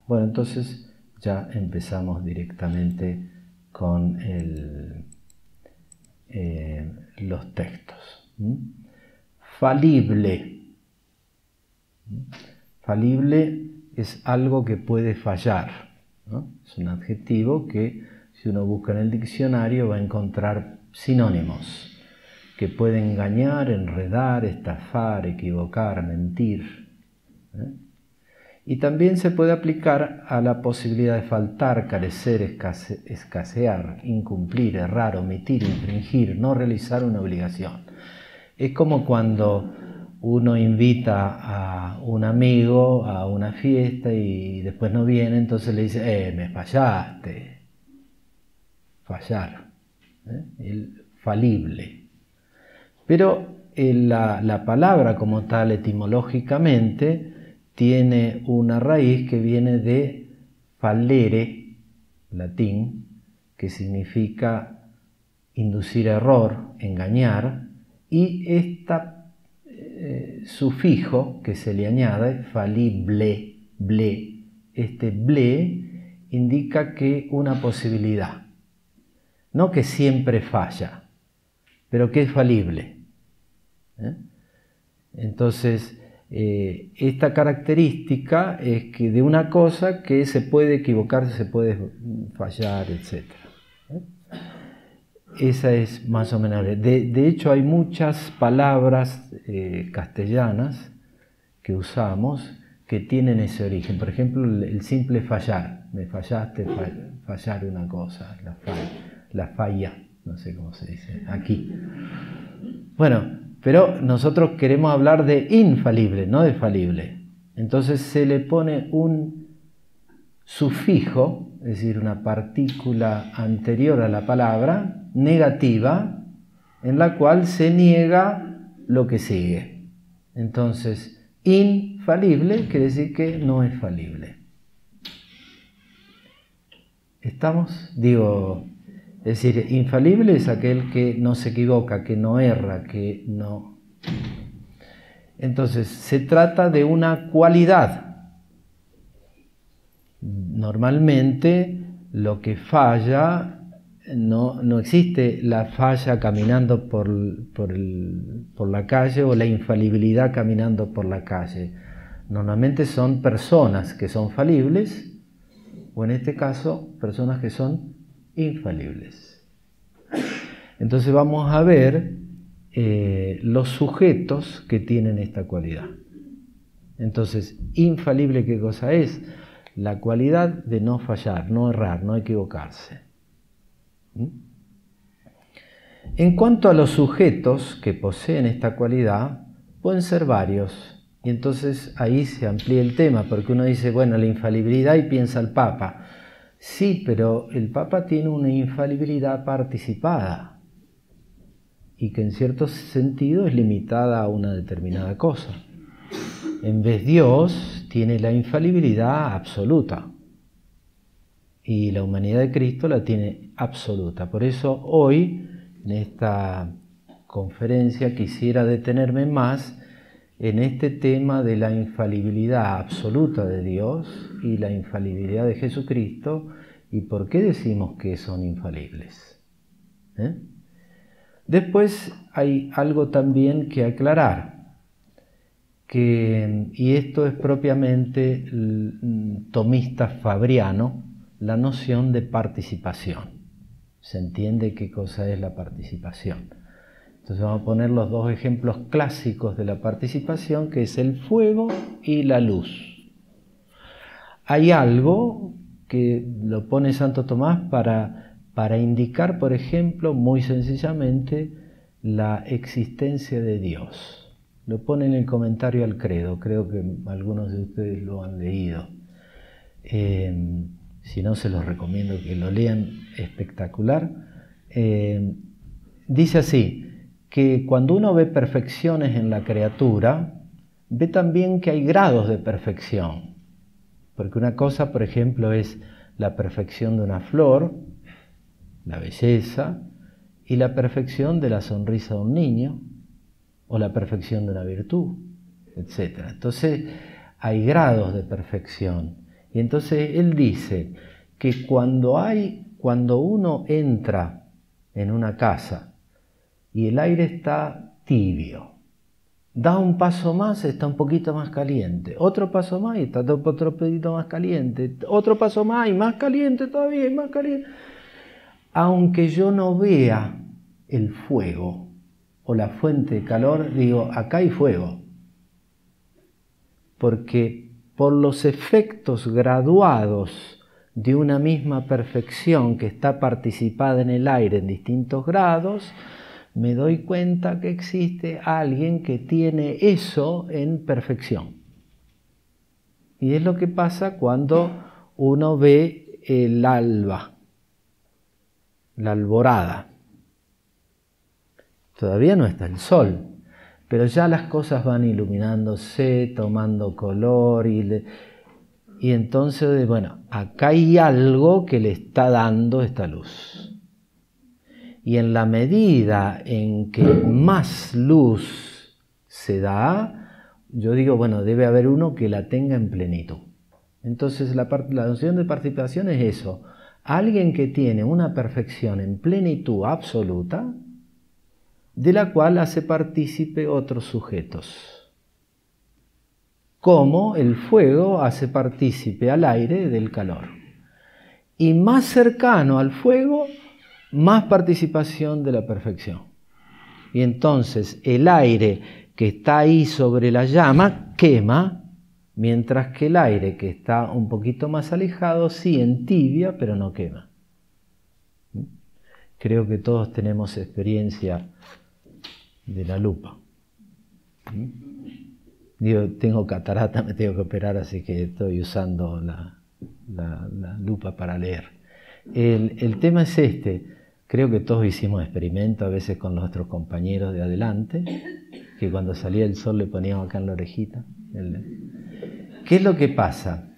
Bueno, entonces ya empezamos directamente con los textos. Falible. Falible es algo que puede fallar, ¿no? Es un adjetivo que si uno busca en el diccionario va a encontrar sinónimos que pueden engañar, enredar, estafar, equivocar, mentir. Y también se puede aplicar a la posibilidad de faltar, carecer, escasear, incumplir, errar, omitir, infringir, no realizar una obligación. Es como cuando uno invita a un amigo a una fiesta y después no viene, entonces le dice, me fallaste. Fallar. El falible. Pero la palabra como tal, etimológicamente, tiene una raíz que viene de fallere, latín, que significa inducir error, engañar, y sufijo que se le añade, falible, ble, este ble indica que una posibilidad, no que siempre falla, pero que es falible. Entonces, esta característica es que de una cosa que se puede equivocar, se puede fallar, etc. Esa es más o menos. De hecho, hay muchas palabras castellanas que usamos que tienen ese origen. Por ejemplo, el simple fallar. Me fallaste, fallar una cosa, la falla, no sé cómo se dice aquí. Bueno, pero nosotros queremos hablar de infalible, no de falible. Entonces se le pone un sufijo, es decir, una partícula anterior a la palabra, negativa, en la cual se niega lo que sigue. Entonces, infalible quiere decir que no es falible. ¿Estamos? Es decir, infalible es aquel que no se equivoca, que no erra, que no... Entonces, se trata de una cualidad. Normalmente, lo que falla, no existe la falla caminando por la calle o la infalibilidad caminando por la calle. Normalmente son personas que son falibles, o en este caso, personas que son infalibles. Entonces vamos a ver los sujetos que tienen esta cualidad. Entonces, infalible, ¿qué cosa es? La cualidad de no fallar, no errar, no equivocarse. En cuanto a los sujetos que poseen esta cualidad, pueden ser varios. Y entonces ahí se amplía el tema, porque uno dice, bueno, la infalibilidad y piensa el Papa. Sí, pero el Papa tiene una infalibilidad participada y que en cierto sentido es limitada a una determinada cosa. En vez Dios tiene la infalibilidad absoluta y la humanidad de Cristo la tiene absoluta. Por eso hoy, en esta conferencia, quisiera detenerme más en este tema de la infalibilidad absoluta de Dios y la infalibilidad de Jesucristo y por qué decimos que son infalibles. Después hay algo también que aclarar, y esto es propiamente tomista fabriano, la noción de participación. Se entiende qué cosa es la participación. Entonces vamos a poner los dos ejemplos clásicos de la participación, que es el fuego y la luz. Hay algo que lo pone Santo Tomás para indicar, por ejemplo, muy sencillamente, la existencia de Dios. Lo pone en el comentario al credo, creo que algunos de ustedes lo han leído. Si no, se los recomiendo que lo lean, espectacular. Dice así, que cuando uno ve perfecciones en la criatura, ve también que hay grados de perfección. Porque una cosa, por ejemplo, es la perfección de una flor, la belleza, y la perfección de la sonrisa de un niño, o la perfección de una virtud, etc. Entonces, hay grados de perfección. Y entonces él dice que cuando uno entra en una casa y el aire está tibio, da un paso más, está un poquito más caliente, otro paso más y está otro poquito más caliente, otro paso más y más caliente todavía y más caliente. Aunque yo no vea el fuego o la fuente de calor, digo, acá hay fuego. Porque por los efectos graduados de una misma perfección que está participada en el aire en distintos grados, me doy cuenta que existe alguien que tiene eso en perfección. Y es lo que pasa cuando uno ve el alba, la alborada. Todavía no está el sol, pero ya las cosas van iluminándose, tomando color y entonces, bueno, acá hay algo que le está dando esta luz. Y en la medida en que más luz se da, yo digo, bueno, debe haber uno que la tenga en plenitud. Entonces la noción de participación es eso, alguien que tiene una perfección en plenitud absoluta, de la cual hace partícipe otros sujetos. Como el fuego hace partícipe al aire del calor. Y más cercano al fuego, más participación de la perfección. Y entonces el aire que está ahí sobre la llama quema, mientras que el aire que está un poquito más alejado sí entibia, pero no quema. Creo que todos tenemos experiencia de la lupa. Yo tengo catarata, me tengo que operar, así que estoy usando la lupa para leer. El tema es este. Creo que todos hicimos experimentos a veces con nuestros compañeros de adelante, que cuando salía el sol le poníamos acá en la orejita. ¿Qué es lo que pasa?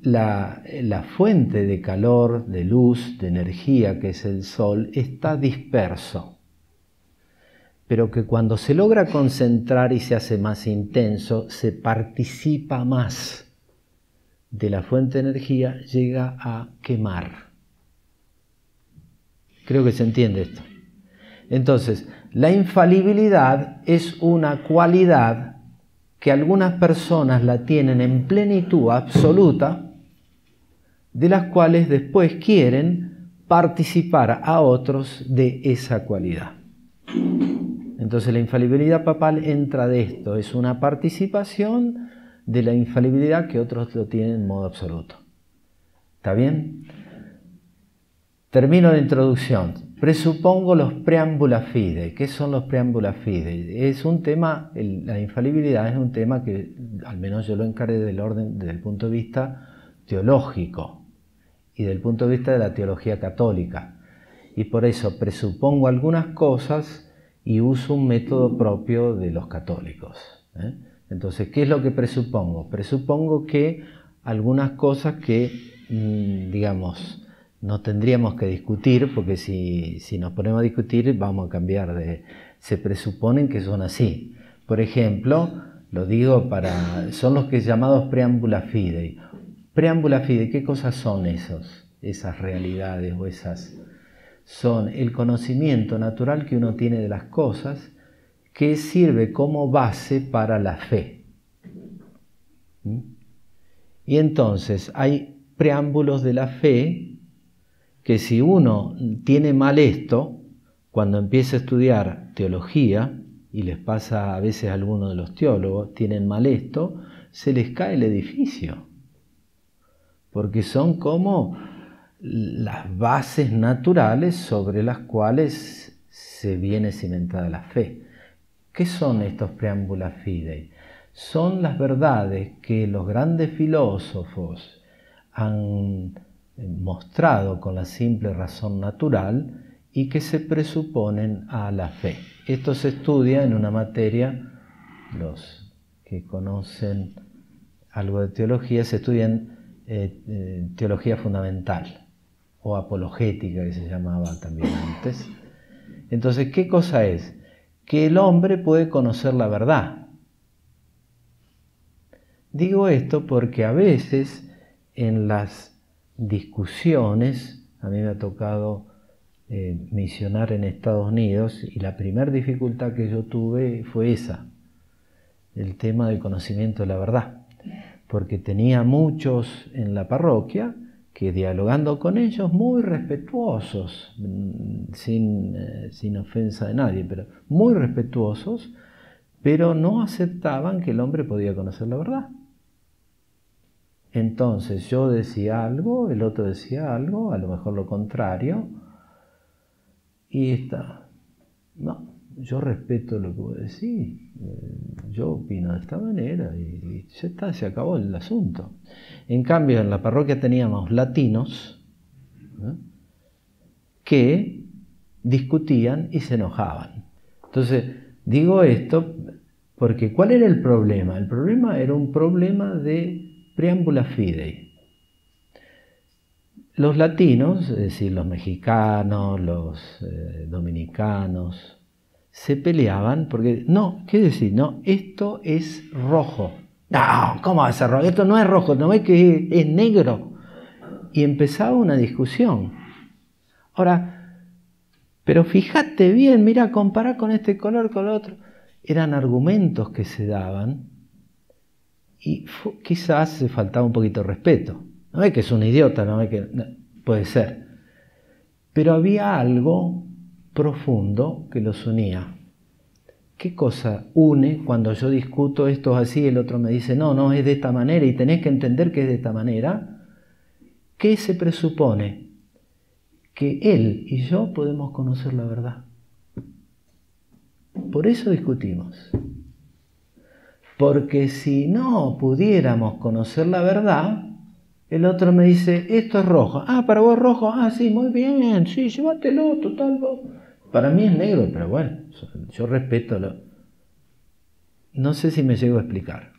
La fuente de calor, de luz, de energía que es el sol, está disperso. Pero que cuando se logra concentrar y se hace más intenso, se participa más de la fuente de energía, llega a quemar. Creo que se entiende esto. Entonces, la infalibilidad es una cualidad que algunas personas la tienen en plenitud absoluta, de las cuales después quieren participar a otros de esa cualidad. Entonces la infalibilidad papal entra de esto, es una participación de la infalibilidad que otros lo tienen en modo absoluto. ¿Está bien? Termino la introducción. Presupongo los preámbula fidei. ¿Qué son los preámbula fidei? Es un tema, la infalibilidad es un tema que al menos yo lo encaré desde el punto de vista teológico y del punto de vista de la teología católica. Y por eso presupongo algunas cosas y uso un método propio de los católicos. Entonces, ¿qué es lo que presupongo? Presupongo que algunas cosas que, digamos, no tendríamos que discutir, porque si nos ponemos a discutir vamos a cambiar se presuponen que son así. Por ejemplo, lo digo son los que llamados preámbula fidei. Preámbula fidei, ¿qué cosas son esas realidades o esas? Son el conocimiento natural que uno tiene de las cosas que sirve como base para la fe. Y entonces hay preámbulos de la fe que si uno tiene mal esto, cuando empieza a estudiar teología, y les pasa a veces a algunos de los teólogos, tienen mal esto, se les cae el edificio. Porque son como las bases naturales sobre las cuales se viene cimentada la fe. ¿Qué son estos preámbula fidei? Son las verdades que los grandes filósofos han mostrado con la simple razón natural y que se presuponen a la fe. Esto se estudia en una materia, los que conocen algo de teología, se estudian teología fundamental o apologética, que se llamaba también antes. Entonces, ¿qué cosa es? Que el hombre puede conocer la verdad, Digo esto porque a veces en las discusiones, a mí me ha tocado misionar en Estados Unidos y la primera dificultad que yo tuve fue esa, el tema del conocimiento de la verdad, porque tenía muchos en la parroquia que dialogando con ellos muy respetuosos, sin ofensa de nadie, pero muy respetuosos, pero no aceptaban que el hombre podía conocer la verdad. Entonces yo decía algo, el otro decía algo, a lo mejor lo contrario, y no, yo respeto lo que vos decís, yo opino de esta manera y ya está, se acabó el asunto. En cambio, en la parroquia teníamos latinos, ¿no?, que discutían y se enojaban. Entonces, digo esto porque ¿cuál era el problema? El problema era un problema de preámbula fidei. Los latinos, es decir, los mexicanos, los dominicanos, se peleaban porque, no, ¿qué decir? No, esto es rojo. No, ¿cómo va a ser rojo? Esto no es rojo, ¿no ves que es negro? Y empezaba una discusión. Ahora, pero fíjate bien, mira, compará con este color con el otro. Eran argumentos que se daban y quizás se faltaba un poquito de respeto. No es que es un idiota, no es que... No, puede ser. Pero había algo profundo que los unía. ¿Qué cosa une cuando yo discuto esto así, el otro me dice, no, no, es de esta manera y tenés que entender que es de esta manera? ¿Qué se presupone? Que él y yo podemos conocer la verdad. Por eso discutimos. Porque si no pudiéramos conocer la verdad, el otro me dice, esto es rojo. Ah, para vos rojo. Ah, sí, muy bien. Sí, llévatelo, total. Para mí es negro, pero bueno, yo respeto. No sé si me llego a explicar.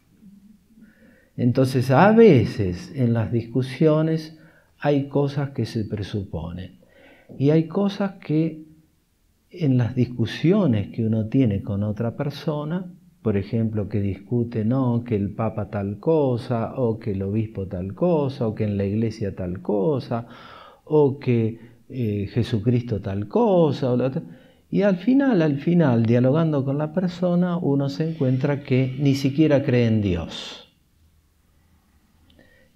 Entonces, a veces en las discusiones hay cosas que se presuponen. Y hay cosas que en las discusiones que uno tiene con otra persona, por ejemplo, que discute, no, que el Papa tal cosa, o que el obispo tal cosa, o que en la iglesia tal cosa, o que Jesucristo tal cosa, y al final, dialogando con la persona, uno se encuentra que ni siquiera cree en Dios.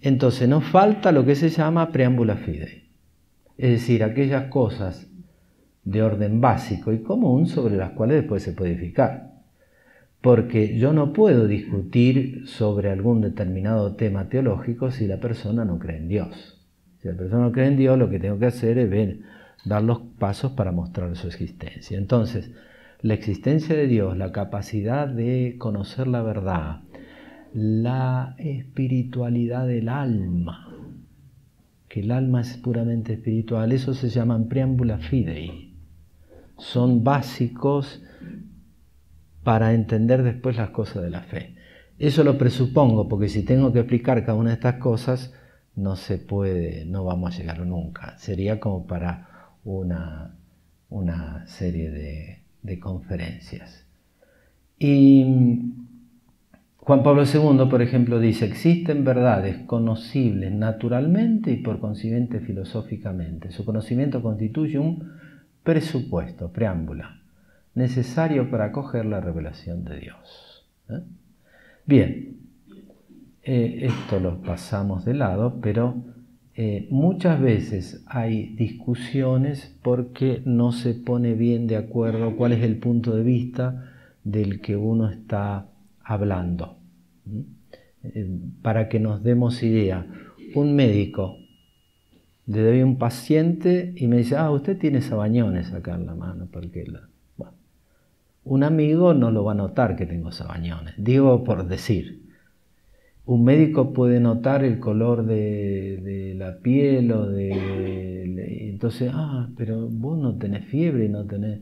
Entonces nos falta lo que se llama preámbula fidei, es decir, aquellas cosas de orden básico y común sobre las cuales después se puede edificar. Porque yo no puedo discutir sobre algún determinado tema teológico si la persona no cree en Dios. Si la persona no cree en Dios, lo que tengo que hacer es dar los pasos para mostrar su existencia. Entonces, la existencia de Dios, la capacidad de conocer la verdad, la espiritualidad del alma, que el alma es puramente espiritual, eso se llaman preámbula fidei. Son básicos para entender después las cosas de la fe. Eso lo presupongo, porque si tengo que explicar cada una de estas cosas, no se puede, no vamos a llegar nunca. Sería como para una serie de conferencias. Y Juan Pablo II, por ejemplo, dice, existen verdades conocibles naturalmente y por consiguiente filosóficamente. Su conocimiento constituye un presupuesto, preámbula, necesario para acoger la revelación de Dios. Bien, esto lo pasamos de lado, pero muchas veces hay discusiones porque no se pone bien de acuerdo cuál es el punto de vista del que uno está hablando. Para que nos demos idea, un médico le doy a un paciente y me dice, usted tiene sabañones acá en la mano, porque un amigo no lo va a notar que tengo sabañones, digo por decir. Un médico puede notar el color de la piel entonces, pero vos no tenés fiebre, no tenés...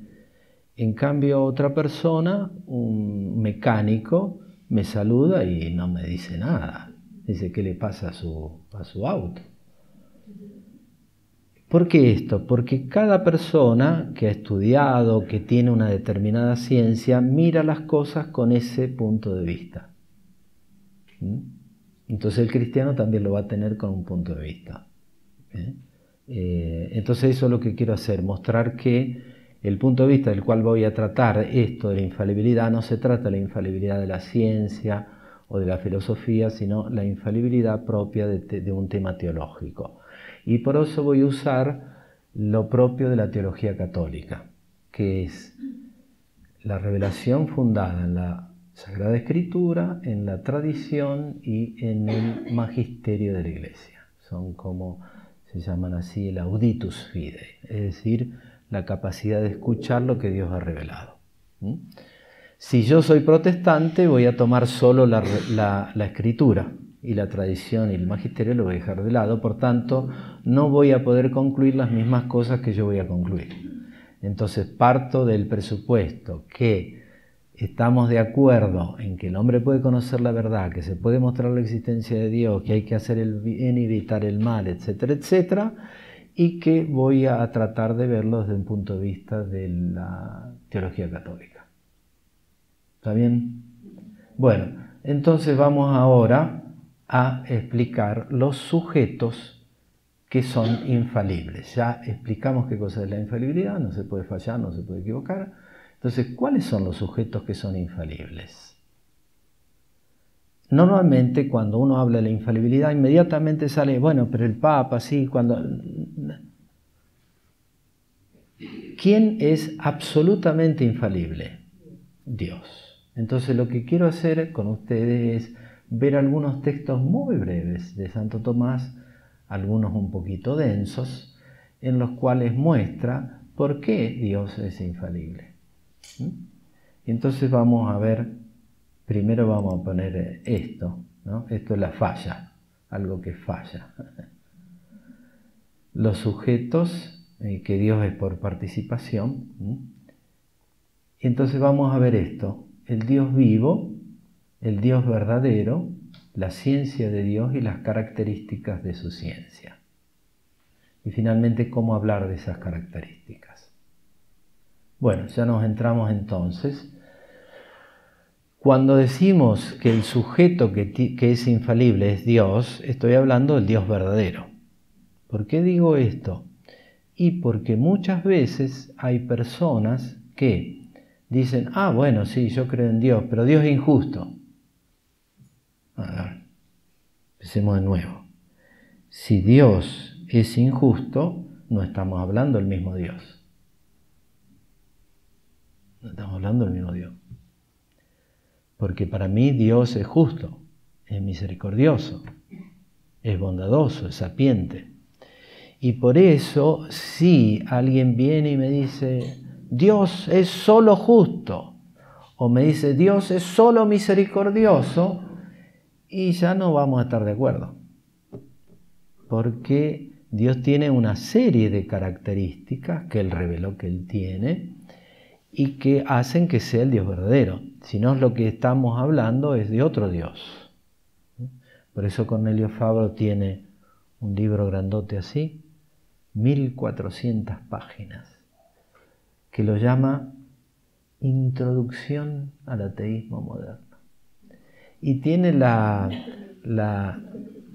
En cambio, otra persona, un mecánico, me saluda y no me dice nada. Dice, ¿qué le pasa a su auto? ¿Por qué esto? Porque cada persona que ha estudiado, que tiene una determinada ciencia, mira las cosas con ese punto de vista. Entonces el cristiano también lo va a tener con un punto de vista. Entonces eso es lo que quiero hacer, mostrar que el punto de vista del cual voy a tratar esto de la infalibilidad no se trata de la infalibilidad de la ciencia o de la filosofía, sino la infalibilidad propia de un tema teológico. Y por eso voy a usar lo propio de la teología católica, que es la revelación fundada en la Sagrada Escritura, en la tradición y en el magisterio de la Iglesia. Son como se llaman así el auditus fidei, es decir, la capacidad de escuchar lo que Dios ha revelado. Si yo soy protestante, voy a tomar solo la Escritura, y la tradición y el magisterio lo voy a dejar de lado, por tanto, no voy a poder concluir las mismas cosas que yo voy a concluir. Entonces parto del presupuesto que estamos de acuerdo en que el hombre puede conocer la verdad, que se puede mostrar la existencia de Dios, que hay que hacer el bien y evitar el mal, etcétera, etcétera, y que voy a tratar de verlo desde un punto de vista de la teología católica. ¿Está bien? Bueno, entonces vamos ahora a explicar los sujetos que son infalibles. Ya explicamos qué cosa es la infalibilidad, no se puede fallar, no se puede equivocar. Entonces, ¿cuáles son los sujetos que son infalibles? Normalmente cuando uno habla de la infalibilidad, inmediatamente sale, bueno, pero el Papa, sí, cuando... ¿Quién es absolutamente infalible? Dios. Entonces lo que quiero hacer con ustedes es ver algunos textos muy breves de Santo Tomás, algunos un poquito densos, en los cuales muestra por qué Dios es infalible. Entonces vamos a ver, primero vamos a poner esto, ¿no? Esto es la falla, algo que falla. Los sujetos, que Dios es por participación. Y entonces vamos a ver esto, el Dios vivo, el Dios verdadero, la ciencia de Dios y las características de su ciencia. Y finalmente, ¿cómo hablar de esas características? Bueno, ya nos entramos entonces. Cuando decimos que el sujeto que es infalible es Dios, estoy hablando del Dios verdadero. ¿Por qué digo esto? Y porque muchas veces hay personas que dicen, bueno, sí, yo creo en Dios, pero Dios es injusto. A ver, empecemos de nuevo. Si Dios es injusto, no estamos hablando del mismo Dios. No estamos hablando del mismo Dios. Porque para mí Dios es justo, es misericordioso, es bondadoso, es sapiente. Y por eso, si alguien viene y me dice, Dios es solo justo, o me dice, Dios es solo misericordioso, y ya no vamos a estar de acuerdo. Porque Dios tiene una serie de características que Él reveló que Él tiene y que hacen que sea el Dios verdadero. Si no, lo que estamos hablando es de otro Dios. Por eso Cornelio Fabro tiene un libro grandote así, 1400 páginas, que lo llama Introducción al ateísmo moderno. Y tiene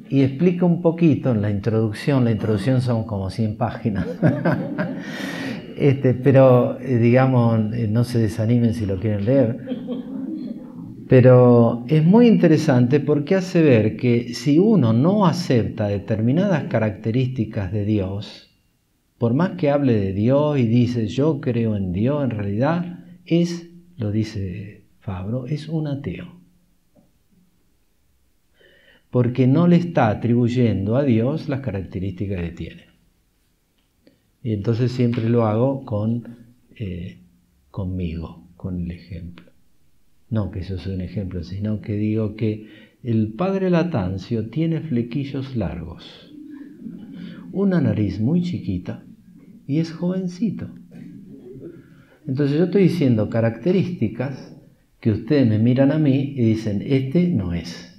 y explica un poquito en la introducción son como 100 páginas, pero digamos, no se desanimen si lo quieren leer. Pero es muy interesante porque hace ver que si uno no acepta determinadas características de Dios, por más que hable de Dios y dice yo creo en Dios, en realidad lo dice Fabro, es un ateo. Porque no le está atribuyendo a Dios las características que tiene. Y entonces siempre lo hago conmigo, con el ejemplo. No que yo soy un ejemplo, sino que digo que el padre Latancio tiene flequillos largos, una nariz muy chiquita y es jovencito. Entonces yo estoy diciendo características que ustedes me miran a mí y dicen, este no es.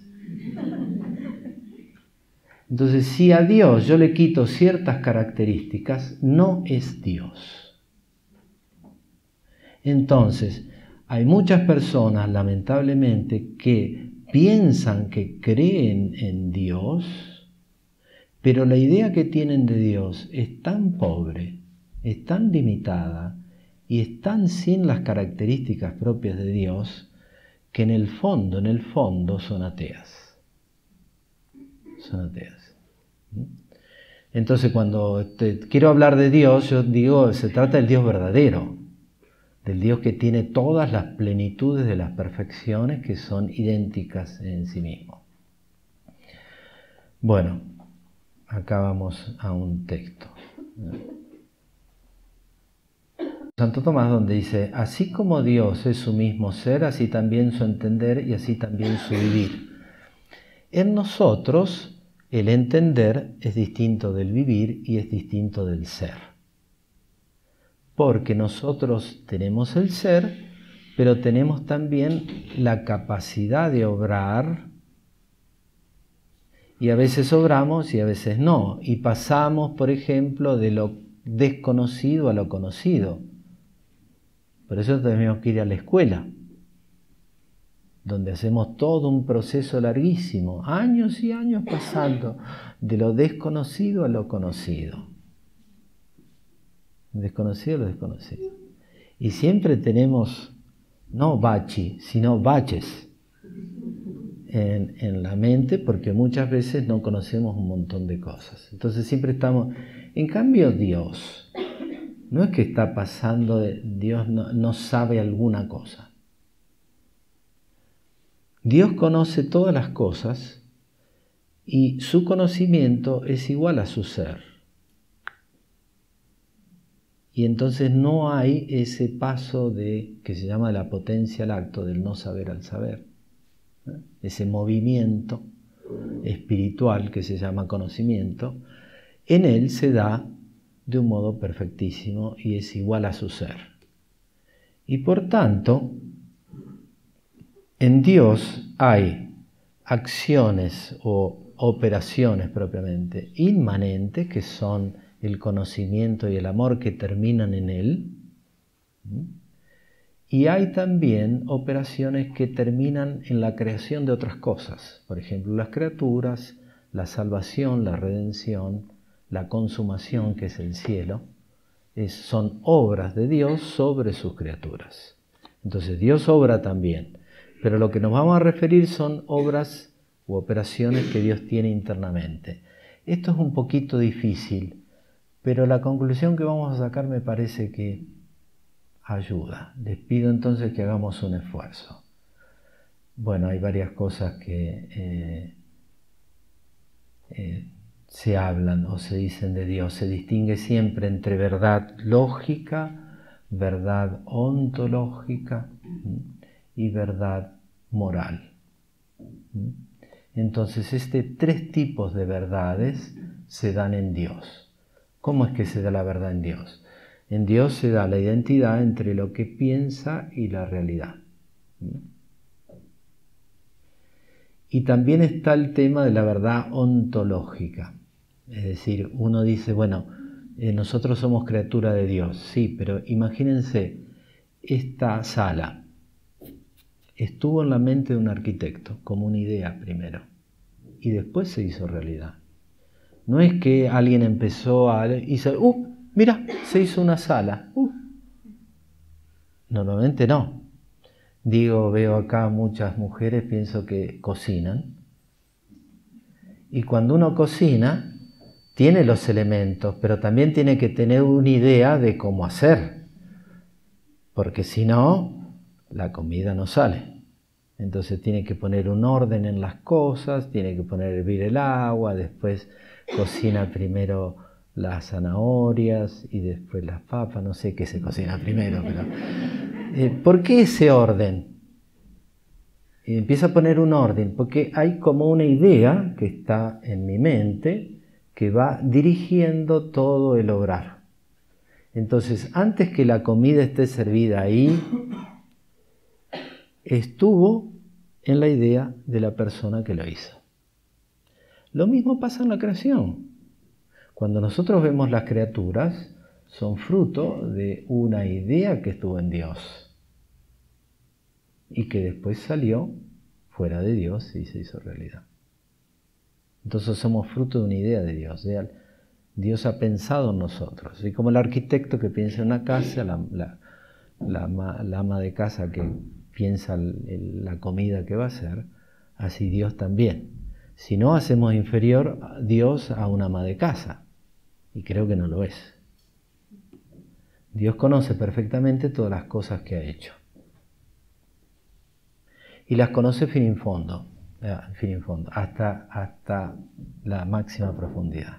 Entonces, si a Dios yo le quito ciertas características, no es Dios. Entonces, hay muchas personas, lamentablemente, que piensan que creen en Dios, pero la idea que tienen de Dios es tan pobre, es tan limitada y es tan sin las características propias de Dios, que en el fondo son ateas. Son ateas. Entonces cuando quiero hablar de Dios, yo digo, se trata del Dios verdadero, del Dios que tiene todas las plenitudes de las perfecciones que son idénticas en sí mismo. Bueno, acá vamos a un texto. Santo Tomás, donde dice, así como Dios es su mismo ser, así también su entender y así también su vivir. En nosotros el entender es distinto del vivir y es distinto del ser. Porque nosotros tenemos el ser, pero tenemos también la capacidad de obrar, y a veces obramos y a veces no, y pasamos, por ejemplo, de lo desconocido a lo conocido. Por eso tenemos que ir a la escuela, donde hacemos todo un proceso larguísimo, años y años pasando de lo desconocido a lo conocido. Desconocido a lo desconocido. Y siempre tenemos, no bachi, sino baches en la mente, porque muchas veces no conocemos un montón de cosas. Entonces siempre estamos... En cambio Dios, no es que está pasando, Dios no sabe alguna cosa. Dios conoce todas las cosas y su conocimiento es igual a su ser. Y entonces no hay ese paso que se llama la potencia al acto, del no saber al saber. Ese movimiento espiritual que se llama conocimiento, en él se da de un modo perfectísimo y es igual a su ser. Y por tanto, en Dios hay acciones o operaciones propiamente inmanentes, que son el conocimiento y el amor que terminan en él, y hay también operaciones que terminan en la creación de otras cosas, por ejemplo las criaturas, la salvación, la redención, la consumación, que es el cielo, son obras de Dios sobre sus criaturas. Entonces Dios obra también, pero lo que nos vamos a referir son obras u operaciones que Dios tiene internamente. Esto es un poquito difícil, pero la conclusión que vamos a sacar me parece que ayuda. Les pido entonces que hagamos un esfuerzo. Bueno, hay varias cosas que se hablan o se dicen de Dios. Se distingue siempre entre verdad lógica, verdad ontológica y verdad moral. Entonces, tres tipos de verdades se dan en Dios. ¿Cómo es que se da la verdad en Dios? En Dios se da la identidad entre lo que piensa y la realidad. Y también está el tema de la verdad ontológica. Es decir, uno dice, bueno, nosotros somos criatura de Dios. Sí, pero imagínense, esta sala estuvo en la mente de un arquitecto como una idea primero y después se hizo realidad. No es que alguien empezó mira, se hizo una sala. Normalmente no. Veo acá muchas mujeres, pienso que cocinan. Y cuando uno cocina, tiene los elementos, pero también tiene que tener una idea de cómo hacer. Porque si no, la comida no sale. Entonces tiene que poner un orden en las cosas, tiene que poner a hervir el agua, después cocina primero las zanahorias y después las papas, no sé qué se cocina primero, pero ¿por qué ese orden? Y empieza a poner un orden, porque hay como una idea que está en mi mente que va dirigiendo todo el obrar. Entonces, antes que la comida esté servida ahí, estuvo en la idea de la persona que lo hizo. Lo mismo pasa en la creación. Cuando nosotros vemos las criaturas, son fruto de una idea que estuvo en Dios y que después salió fuera de Dios y se hizo realidad. Entonces somos fruto de una idea de Dios. Dios ha pensado en nosotros. Y como el arquitecto que piensa en una casa, la ama de casa que piensa la comida que va a hacer, así Dios también. Si no, hacemos inferior a Dios a una ama de casa. Y creo que no lo es. Dios conoce perfectamente todas las cosas que ha hecho. Y las conoce fin y fondo, hasta la máxima profundidad.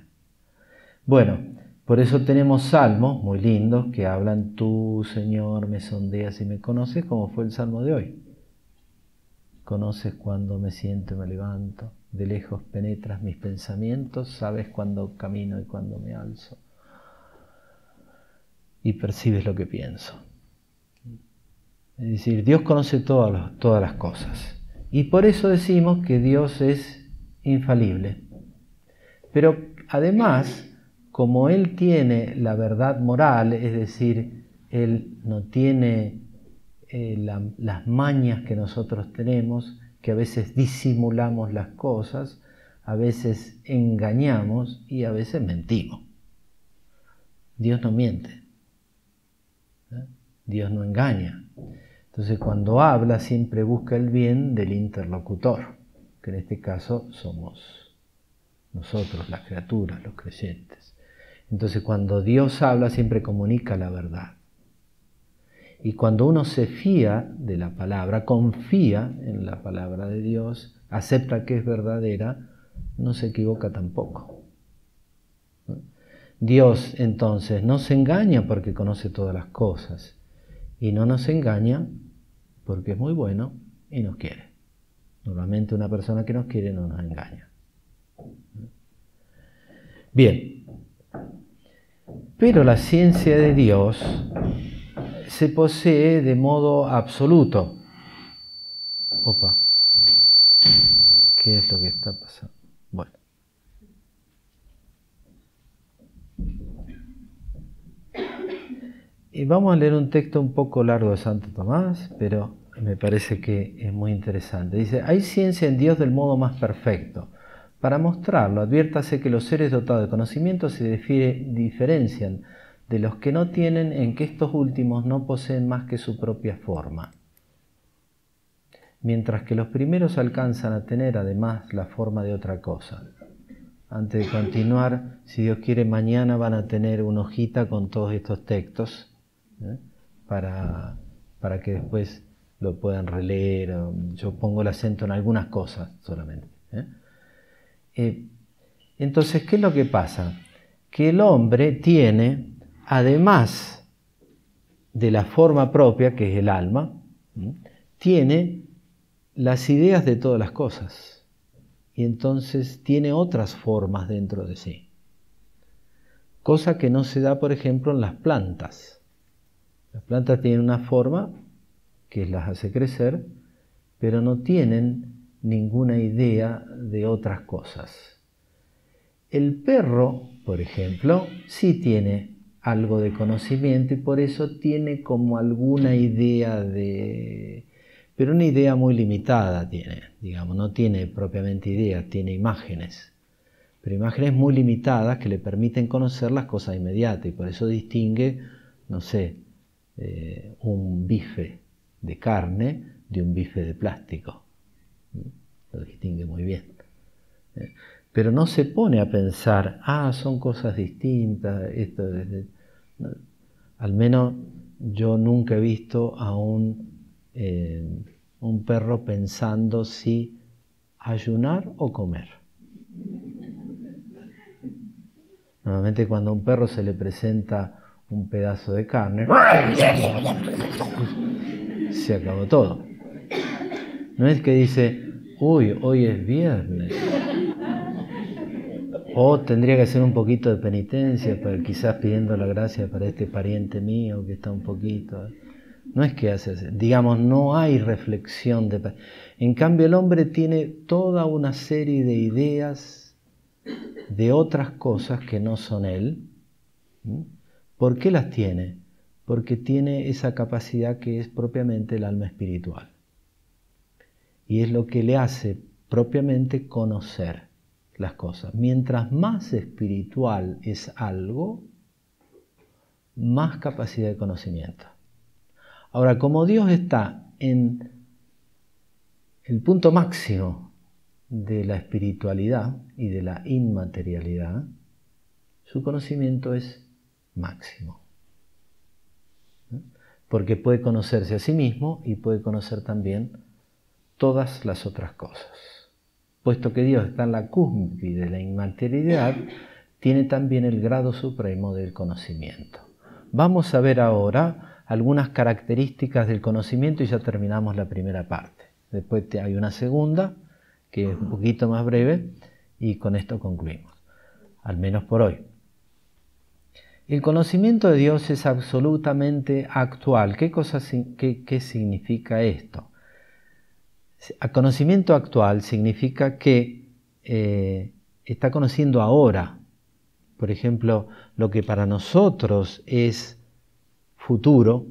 Bueno, por eso tenemos salmos muy lindos que hablan: tú, Señor, me sondeas y me conoces, como fue el salmo de hoy. Conoces cuando me siento y me levanto, de lejos penetras mis pensamientos, sabes cuándo camino y cuándo me alzo, y percibes lo que pienso. Es decir, Dios conoce todas las cosas. Y por eso decimos que Dios es infalible. Pero además, como Él tiene la verdad moral, es decir, Él no tiene las mañas que nosotros tenemos, que a veces disimulamos las cosas, a veces engañamos y a veces mentimos. Dios no miente. Dios no engaña. Entonces, cuando habla, siempre busca el bien del interlocutor, que en este caso somos nosotros, las criaturas, los creyentes. Entonces, cuando Dios habla, siempre comunica la verdad. Y cuando uno se fía de la palabra, confía en la palabra de Dios, acepta que es verdadera, no se equivoca tampoco. Dios, entonces, no se engaña porque conoce todas las cosas. Y no nos engaña porque es muy bueno y nos quiere. Normalmente una persona que nos quiere no nos engaña. Bien, pero la ciencia de Dios se posee de modo absoluto. Opa, ¿qué es lo que está pasando? Bueno. Y vamos a leer un texto un poco largo de Santo Tomás, pero me parece que es muy interesante. Dice: hay ciencia en Dios del modo más perfecto. Para mostrarlo, adviértase que los seres dotados de conocimiento se diferencian de los que no tienen, en que estos últimos no poseen más que su propia forma, mientras que los primeros alcanzan a tener además la forma de otra cosa. Antes de continuar, si Dios quiere, mañana van a tener una hojita con todos estos textos, para que después lo puedan releer. Yo pongo el acento en algunas cosas solamente. Entonces, ¿qué es lo que pasa? Que el hombre tiene, además de la forma propia, que es el alma, tiene las ideas de todas las cosas. Y entonces tiene otras formas dentro de sí. Cosa que no se da, por ejemplo, en las plantas. Las plantas tienen una forma que las hace crecer, pero no tienen ninguna idea de otras cosas. El perro, por ejemplo, sí tiene algo de conocimiento y por eso tiene como alguna idea pero una idea muy limitada tiene, digamos, no tiene propiamente idea, tiene imágenes, pero imágenes muy limitadas que le permiten conocer las cosas inmediatas y por eso distingue, no sé, un bife de carne de un bife de plástico. Lo distingue muy bien. Pero no se pone a pensar, son cosas distintas. Al menos yo nunca he visto a un perro pensando si ayunar o comer. Normalmente cuando a un perro se le presenta un pedazo de carne, se acabó todo. No es que dice, uy, hoy es viernes, o tendría que hacer un poquito de penitencia, quizás pidiendo la gracia para este pariente mío que está un poquito. No es que hace, digamos, no hay reflexión. En cambio, el hombre tiene toda una serie de ideas de otras cosas que no son él. ¿Por qué las tiene? Porque tiene esa capacidad que es propiamente el alma espiritual. y es lo que le hace propiamente conocer las cosas. Mientras más espiritual es algo, más capacidad de conocimiento. Ahora, como Dios está en el punto máximo de la espiritualidad y de la inmaterialidad, su conocimiento es máximo. Porque puede conocerse a sí mismo y puede conocer también todas las otras cosas. Puesto que Dios está en la cúspide de la inmaterialidad, tiene también el grado supremo del conocimiento. Vamos a ver ahora algunas características del conocimiento y ya terminamos la primera parte. Después hay una segunda, que es un poquito más breve, y con esto concluimos, al menos por hoy. El conocimiento de Dios es absolutamente actual. ¿Qué significa esto? El conocimiento actual significa que está conociendo ahora. Por ejemplo, lo que para nosotros es futuro,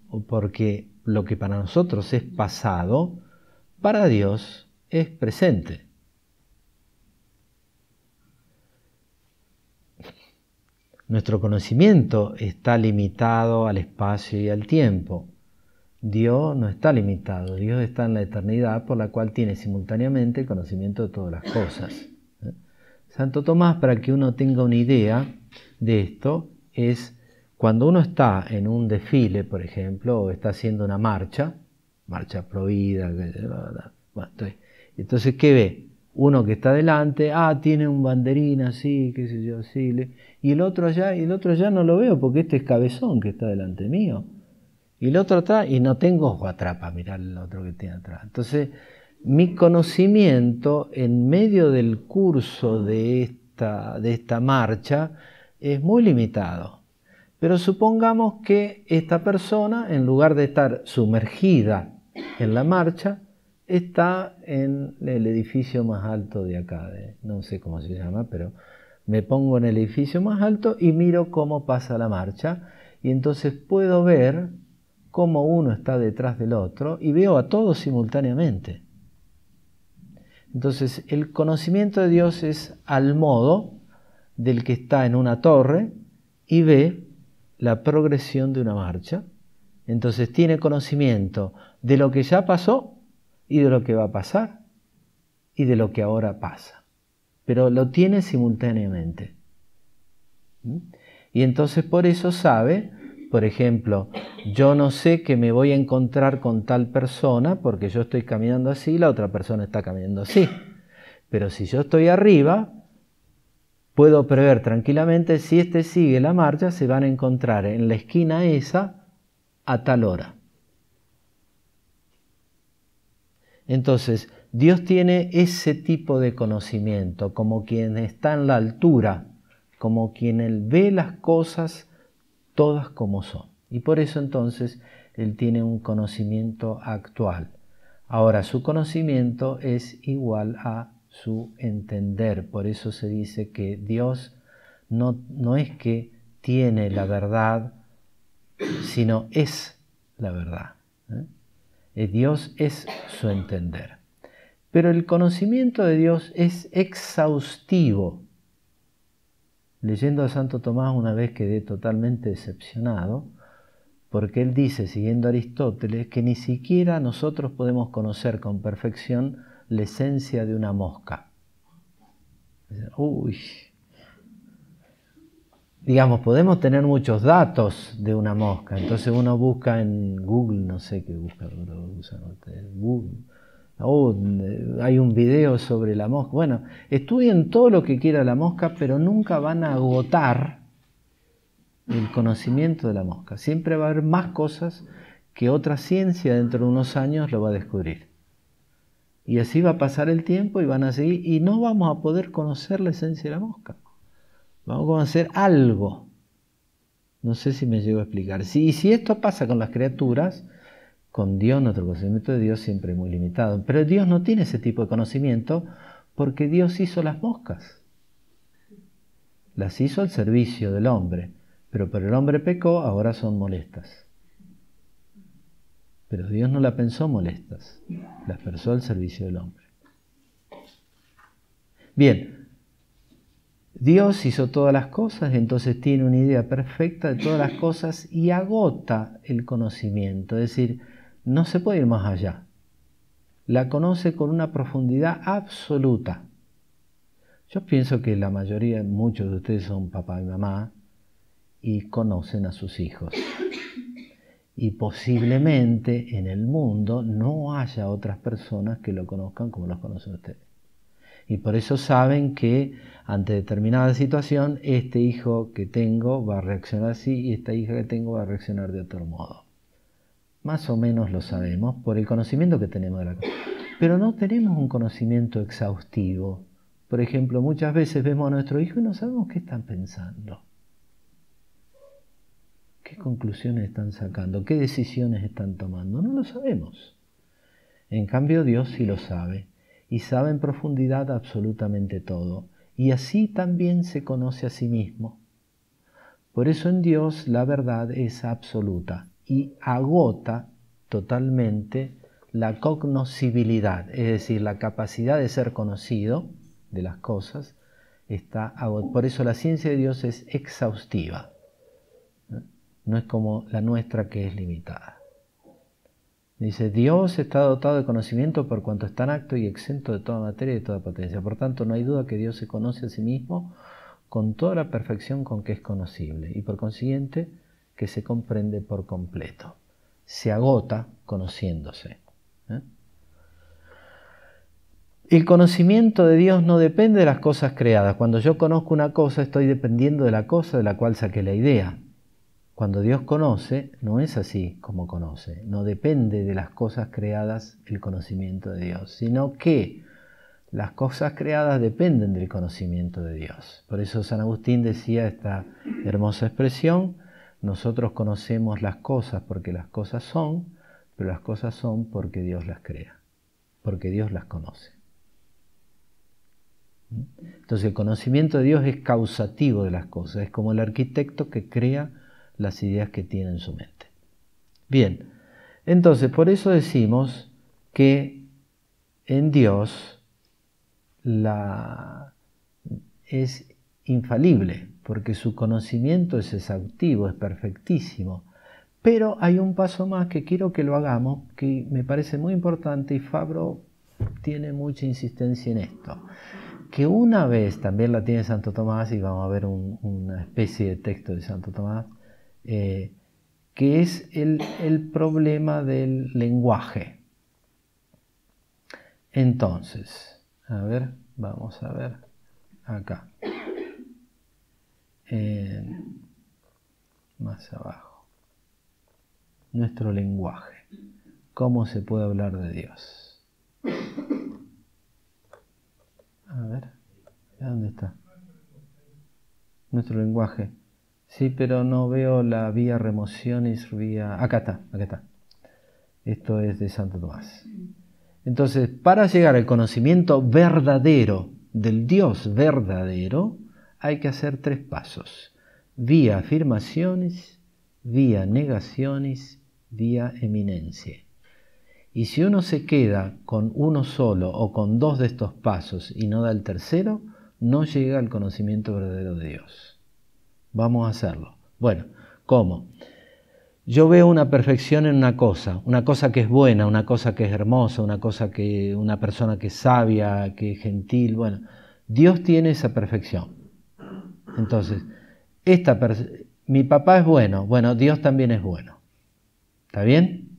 o porque lo que para nosotros es pasado, para Dios es presente. Nuestro conocimiento está limitado al espacio y al tiempo. Dios no está limitado, Dios está en la eternidad, por la cual tiene simultáneamente el conocimiento de todas las cosas. Santo Tomás, para que uno tenga una idea de esto, es cuando uno está en un desfile, por ejemplo, o está haciendo una marcha prohibida, entonces, ¿qué ve? Uno que está delante, tiene un banderín así, qué sé yo, así, y el otro allá no lo veo porque este es cabezón que está delante mío. Y el otro atrás, y no tengo ojo atrás para mirar el otro que tiene atrás. Entonces, mi conocimiento en medio del curso de esta marcha es muy limitado. Pero supongamos que esta persona, en lugar de estar sumergida en la marcha, está en el edificio más alto de acá, no sé cómo se llama, pero me pongo en el edificio más alto y miro cómo pasa la marcha, y entonces puedo ver cómo uno está detrás del otro y veo a todos simultáneamente. Entonces, el conocimiento de Dios es al modo del que está en una torre y ve la progresión de una marcha. Entonces, tiene conocimiento de lo que ya pasó y de lo que va a pasar y de lo que ahora pasa. Pero lo tiene simultáneamente. Y entonces por eso sabe, por ejemplo, yo no sé que me voy a encontrar con tal persona porque yo estoy caminando así y la otra persona está caminando así. Pero si yo estoy arriba, puedo prever tranquilamente si este sigue la marcha, se van a encontrar en la esquina esa a tal hora. Entonces, Dios tiene ese tipo de conocimiento, como quien está en la altura, como quien Él ve las cosas todas como son. Y por eso entonces Él tiene un conocimiento actual. Ahora, su conocimiento es igual a su entender. Por eso se dice que Dios no es que tiene la verdad, sino es la verdad. Dios es su entender. Pero el conocimiento de Dios es exhaustivo. Leyendo a Santo Tomás una vez quedé totalmente decepcionado, porque él dice, siguiendo a Aristóteles, que ni siquiera nosotros podemos conocer con perfección la esencia de una mosca. Digamos, podemos tener muchos datos de una mosca, entonces uno busca en Google, no sé qué busca, Google. Hay un video sobre la mosca. Bueno, estudien todo lo que quiera la mosca, pero nunca van a agotar el conocimiento de la mosca. Siempre va a haber más cosas que otra ciencia dentro de unos años lo va a descubrir. Y así va a pasar el tiempo y van a seguir, y no vamos a poder conocer la esencia de la mosca. Vamos a conocer algo. No sé si me llego a explicar. Si esto pasa con las criaturas, con Dios, nuestro conocimiento de Dios siempre es muy limitado. Pero Dios no tiene ese tipo de conocimiento porque Dios hizo las moscas. Las hizo al servicio del hombre. Pero el hombre pecó, ahora son molestas. Pero Dios no la pensó molestas. la expresó al servicio del hombre. Bien, Dios hizo todas las cosas, entonces tiene una idea perfecta de todas las cosas y agota el conocimiento, es decir, no se puede ir más allá. La conoce con una profundidad absoluta. Yo pienso que la mayoría, muchos de ustedes son papá y mamá y conocen a sus hijos. Y posiblemente en el mundo no haya otras personas que lo conozcan como los conocen ustedes. Y por eso saben que ante determinada situación, este hijo que tengo va a reaccionar así y esta hija que tengo va a reaccionar de otro modo. Más o menos lo sabemos por el conocimiento que tenemos de la cosa. Pero no tenemos un conocimiento exhaustivo. Por ejemplo, muchas veces vemos a nuestro hijo y no sabemos qué están pensando. ¿Qué conclusiones están sacando? ¿Qué decisiones están tomando? No lo sabemos. En cambio, Dios sí lo sabe. Y sabe en profundidad absolutamente todo. Y así también se conoce a sí mismo. Por eso en Dios la verdad es absoluta y agota totalmente la cognoscibilidad, es decir, la capacidad de ser conocido de las cosas está agotada. Por eso la ciencia de Dios es exhaustiva. No es como la nuestra que es limitada. Dice, Dios está dotado de conocimiento por cuanto está en acto y exento de toda materia y de toda potencia. Por tanto, no hay duda que Dios se conoce a sí mismo con toda la perfección con que es conocible y por consiguiente que se comprende por completo. Se agota conociéndose. El conocimiento de Dios no depende de las cosas creadas. Cuando yo conozco una cosa, estoy dependiendo de la cosa de la cual saqué la idea. Cuando Dios conoce, no es así como conoce. No depende de las cosas creadas el conocimiento de Dios, sino que las cosas creadas dependen del conocimiento de Dios. Por eso San Agustín decía esta hermosa expresión, nosotros conocemos las cosas porque las cosas son, pero las cosas son porque Dios las crea, porque Dios las conoce. Entonces el conocimiento de Dios es causativo de las cosas, es como el arquitecto que crea las ideas que tiene en su mente. Bien, entonces por eso decimos que en Dios es infalible, porque su conocimiento es exhaustivo, es perfectísimo. Pero hay un paso más que quiero que lo hagamos, que me parece muy importante y Fabro tiene mucha insistencia en esto. Que una vez, también la tiene Santo Tomás, y vamos a ver una especie de texto de Santo Tomás, que es el problema del lenguaje. Entonces, a ver, vamos a ver acá. Más abajo. Nuestro lenguaje. ¿Cómo se puede hablar de Dios? A ver, ¿dónde está? Nuestro lenguaje. Sí, pero no veo la vía remocionis, vía... Acá está. Esto es de Santo Tomás. Entonces, para llegar al conocimiento verdadero del Dios verdadero, hay que hacer 3 pasos. Vía afirmaciones, vía negaciones, vía eminencia. Y si uno se queda con uno solo o con 2 de estos pasos y no da el tercero, no llega al conocimiento verdadero de Dios. Vamos a hacerlo. Bueno, ¿cómo? Yo veo una perfección en una cosa que es buena, una cosa que es hermosa, una persona que es sabia, que es gentil. Bueno, Dios tiene esa perfección. Entonces, mi papá es bueno, Dios también es bueno. ¿Está bien?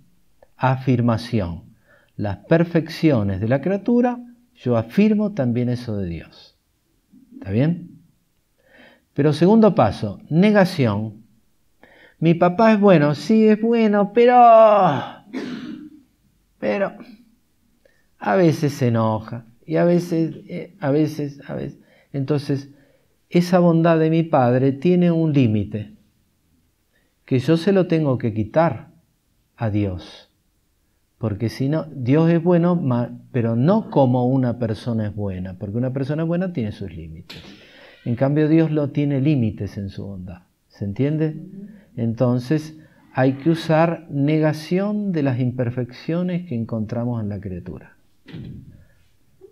Afirmación. Las perfecciones de la criatura, yo afirmo también eso de Dios. ¿Está bien? Pero segundo paso, negación. Mi papá es bueno, sí es bueno, pero a veces se enoja y a veces. Entonces, esa bondad de mi padre tiene un límite que yo se lo tengo que quitar a Dios. Porque si no, Dios es bueno, pero no como una persona es buena, porque una persona buena tiene sus límites. En cambio, Dios no tiene límites en su bondad. ¿Se entiende? Entonces, hay que usar negación de las imperfecciones que encontramos en la criatura.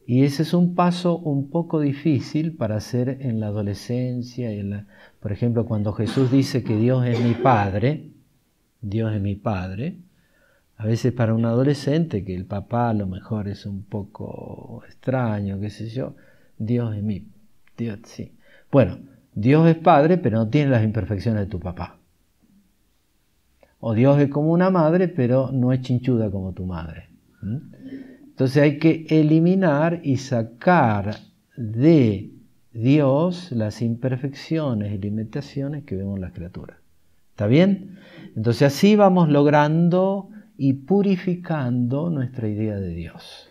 Y ese es un paso un poco difícil para hacer en la adolescencia. Por ejemplo, cuando Jesús dice que Dios es mi Padre, a veces para un adolescente, que el papá a lo mejor es un poco extraño, qué sé yo, Dios es Dios, sí. Bueno, Dios es Padre, pero no tiene las imperfecciones de tu papá. O Dios es como una madre, pero no es chinchuda como tu madre. Entonces hay que eliminar y sacar de Dios las imperfecciones y limitaciones que vemos en las criaturas. ¿Está bien? Entonces así vamos logrando y purificando nuestra idea de Dios.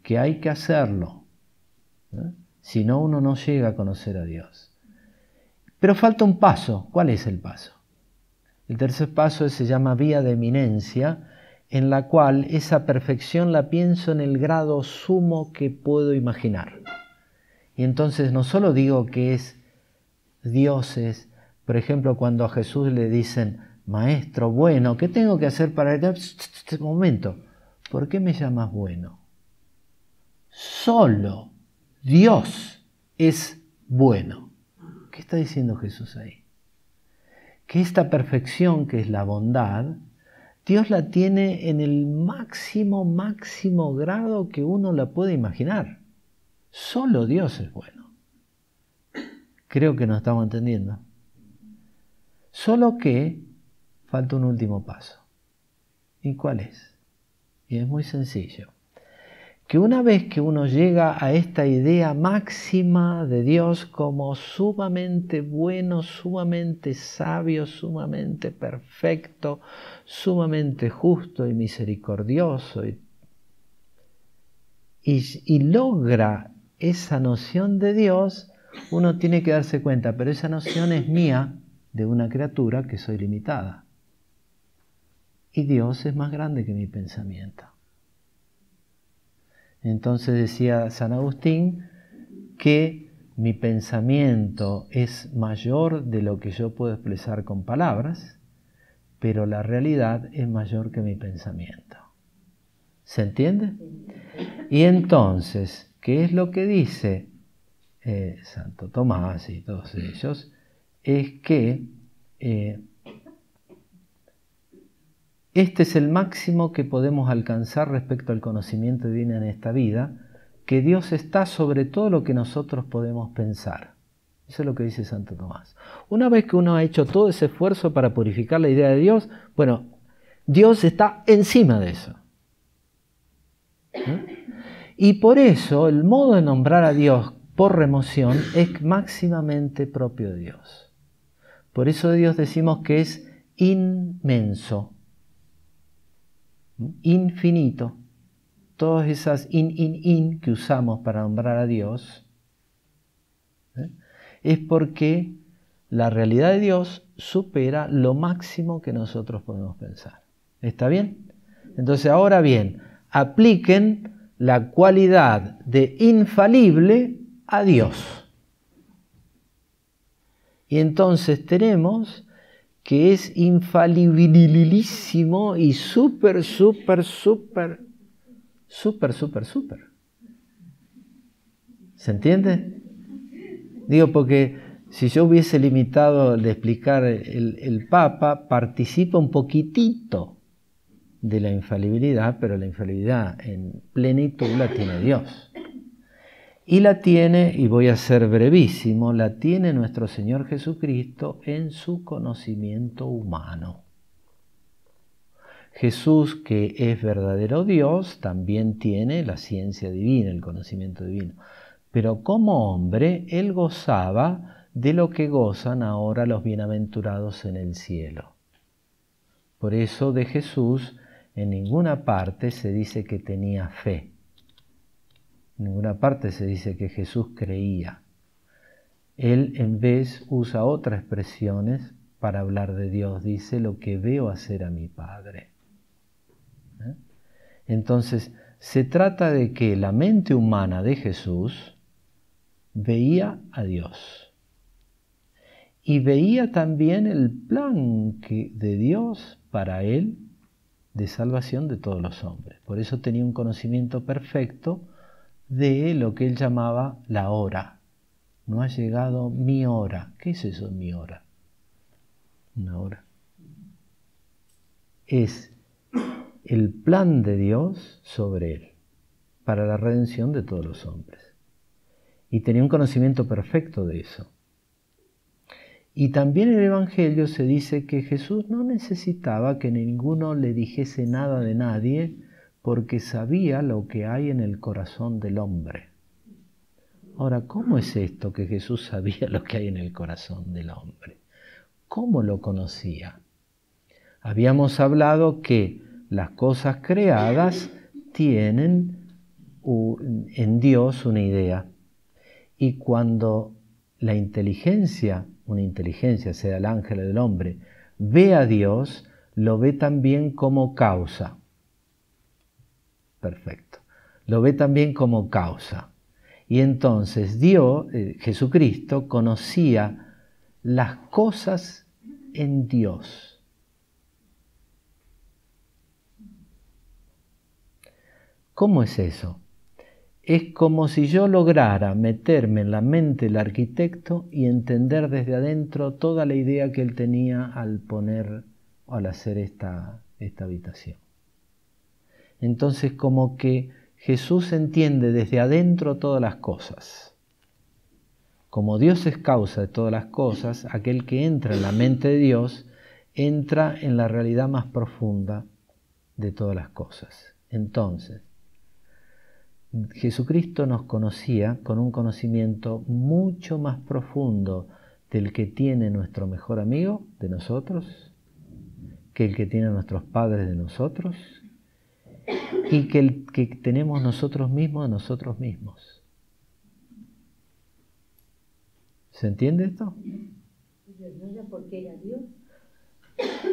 Que hay que hacerlo. Si no, uno no llega a conocer a Dios. Pero falta un paso. ¿Cuál es el paso? El tercer paso se llama vía de eminencia, en la cual esa perfección la pienso en el grado sumo que puedo imaginar. Y entonces no solo digo que es dioses, por ejemplo, cuando a Jesús le dicen, Maestro, bueno, ¿qué tengo que hacer para ir? Este momento, ¿por qué me llamas bueno? Solo Dios es bueno. ¿Qué está diciendo Jesús ahí? Que esta perfección, que es la bondad, Dios la tiene en el máximo grado que uno la puede imaginar. Solo Dios es bueno. Creo que nos estamos entendiendo. Solo que falta un último paso. ¿Y cuál es? Y es muy sencillo. Que una vez que uno llega a esta idea máxima de Dios como sumamente bueno, sumamente sabio, sumamente perfecto, sumamente justo y misericordioso, y logra esa noción de Dios, uno tiene que darse cuenta, pero esa noción es mía, de una criatura que soy limitada. Y Dios es más grande que mi pensamiento. Entonces decía San Agustín que mi pensamiento es mayor de lo que yo puedo expresar con palabras, pero la realidad es mayor que mi pensamiento. ¿Se entiende? Y entonces, ¿qué es lo que dice Santo Tomás y todos ellos? Es que este es el máximo que podemos alcanzar respecto al conocimiento divino en esta vida, que Dios está sobre todo lo que nosotros podemos pensar. Eso es lo que dice Santo Tomás. Una vez que uno ha hecho todo ese esfuerzo para purificar la idea de Dios, bueno, Dios está encima de eso. Y por eso el modo de nombrar a Dios por remoción es máximamente propio de Dios. Por eso de Dios decimos que es inmenso. Infinito. Todas esas in que usamos para nombrar a Dios, es porque la realidad de Dios supera lo máximo que nosotros podemos pensar. ¿Está bien? Entonces, ahora bien, apliquen la cualidad de infalible a Dios. Y entonces tenemos que es infalibilísimo y súper. ¿Se entiende? Digo, porque si yo hubiese limitado de explicar el Papa, participa un poquitito de la infalibilidad, pero la infalibilidad en plenitud la tiene Dios. Y la tiene, y voy a ser brevísimo, la tiene nuestro Señor Jesucristo en su conocimiento humano. Jesús, que es verdadero Dios, también tiene la ciencia divina, el conocimiento divino. Pero como hombre, Él gozaba de lo que gozan ahora los bienaventurados en el cielo. Por eso de Jesús en ninguna parte se dice que tenía fe. En ninguna parte se dice que Jesús creía. Él en vez usa otras expresiones para hablar de Dios. Dice lo que veo hacer a mi Padre. Entonces, se trata de que la mente humana de Jesús veía a Dios. y veía también el plan de Dios para él de salvación de todos los hombres. Por eso tenía un conocimiento perfecto de lo que él llamaba la hora. No ha llegado mi hora. ¿Qué es eso, mi hora? Una hora. Es el plan de Dios sobre él, para la redención de todos los hombres. Y tenía un conocimiento perfecto de eso. Y también en el Evangelio se dice que Jesús no necesitaba que ninguno le dijese nada de nadie, porque sabía lo que hay en el corazón del hombre. Ahora, ¿cómo es esto que Jesús sabía lo que hay en el corazón del hombre? ¿Cómo lo conocía? Habíamos hablado que las cosas creadas tienen en Dios una idea. Y cuando la inteligencia, una inteligencia, sea el ángel o del hombre, ve a Dios, lo ve también como causa. Perfecto. Lo ve también como causa. Y entonces Dios, Jesucristo, conocía las cosas en Dios. ¿Cómo es eso? Es como si yo lograra meterme en la mente del arquitecto y entender desde adentro toda la idea que él tenía al poner o al hacer esta habitación. Entonces, como que Jesús entiende desde adentro todas las cosas. Como Dios es causa de todas las cosas, aquel que entra en la mente de Dios entra en la realidad más profunda de todas las cosas. Entonces, Jesucristo nos conocía con un conocimiento mucho más profundo del que tiene nuestro mejor amigo de nosotros, que el que tienen nuestros padres de nosotros, y que el que tenemos nosotros mismos de nosotros mismos. ¿Se entiende esto? ¿No era porque era Dios?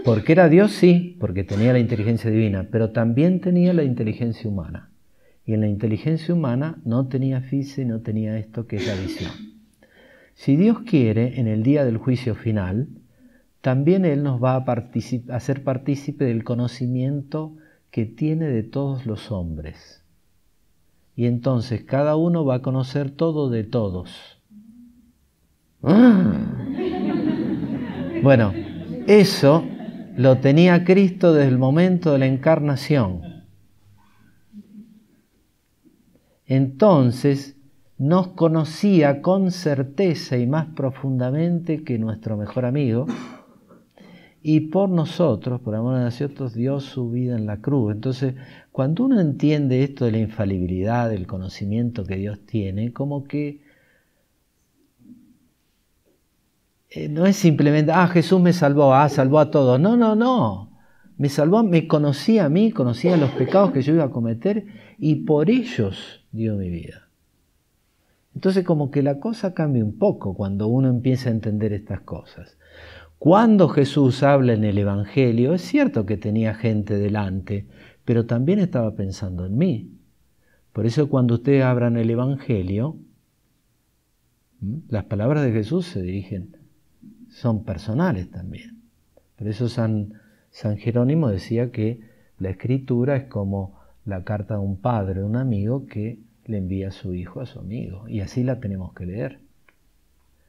Porque era Dios, sí, porque tenía la inteligencia divina, pero también tenía la inteligencia humana. Y en la inteligencia humana no tenía física y no tenía esto que es la visión. Si Dios quiere, en el día del juicio final, también Él nos va a hacer partícipe del conocimiento que tiene de todos los hombres. Y entonces cada uno va a conocer todo de todos. Bueno, eso lo tenía Cristo desde el momento de la encarnación. Entonces nos conocía con certeza y más profundamente que nuestro mejor amigo, y por nosotros, por amor a nosotros, dio su vida en la cruz. Entonces, cuando uno entiende esto de la infalibilidad, del conocimiento que Dios tiene, como que no es simplemente, Jesús me salvó, salvó a todos. No, no, no. Me salvó, me conocía a mí, conocía los pecados que yo iba a cometer, y por ellos dio mi vida. Entonces, como que la cosa cambia un poco cuando uno empieza a entender estas cosas. Cuando Jesús habla en el Evangelio, es cierto que tenía gente delante, pero también estaba pensando en mí. Por eso cuando ustedes abran el Evangelio, las palabras de Jesús se dirigen, son personales también. Por eso San Jerónimo decía que la Escritura es como la carta de un padre, de un amigo que le envía a su hijo a su amigo, y así la tenemos que leer.